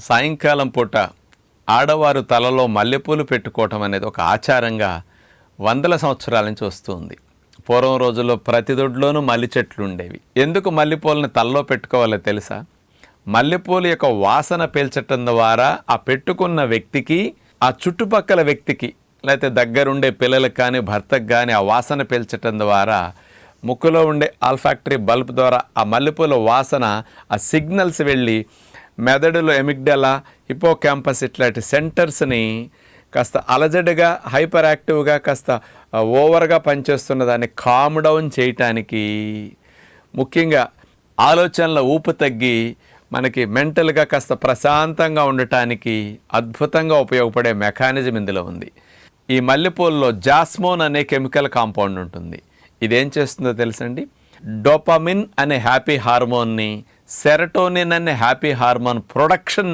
సాయంకాలం పూట ఆడవారు తలలో మల్లెపూలు పెట్టుకోవటం అనేది ఒక ఆచారంగా వందల సంవత్సరాల నుంచి వస్తుంది. పూర్వం రోజుల్లో ప్రతి దొడ్లోనూ మల్లి చెట్లు ఉండేవి. ఎందుకు మల్లెపూలని తలలో పెట్టుకోవాలో తెలుసా? మల్లెపూలు యొక్క వాసన పీల్చటం ద్వారా ఆ పెట్టుకున్న వ్యక్తికి, ఆ చుట్టుపక్కల వ్యక్తికి, లేకపోతే దగ్గరుండే పిల్లలకు కానీ భర్తకు కానీ ఆ వాసన పీల్చటం ద్వారా ముక్కులో ఉండే ఆల్ఫాక్టరీ బల్బ్ ద్వారా ఆ మల్లెపూల వాసన, ఆ సిగ్నల్స్ వెళ్ళి మెదడులో ఎమిగ్డలా, హిపోకాంపస్ ఇట్లాంటి సెంటర్స్ని కాస్త అలజడిగా, హైపర్ యాక్టివ్గా, కాస్త ఓవర్గా పనిచేస్తున్న దాన్ని కామ్ డౌన్ చేయటానికి, ముఖ్యంగా ఆలోచనల ఊపు తగ్గి మనకి మెంటల్గా కాస్త ప్రశాంతంగా ఉండటానికి అద్భుతంగా ఉపయోగపడే మెకానిజం ఇందులో ఉంది. ఈ మల్లెపూలలో జాస్మోన్ అనే కెమికల్ కాంపౌండ్ ఉంటుంది. ఇదేం చేస్తుందో తెలుసండి? డోపమిన్ అనే హ్యాపీ హార్మోన్ని, సెరటోనిన్ అనే హ్యాపీ హార్మోన్ ప్రొడక్షన్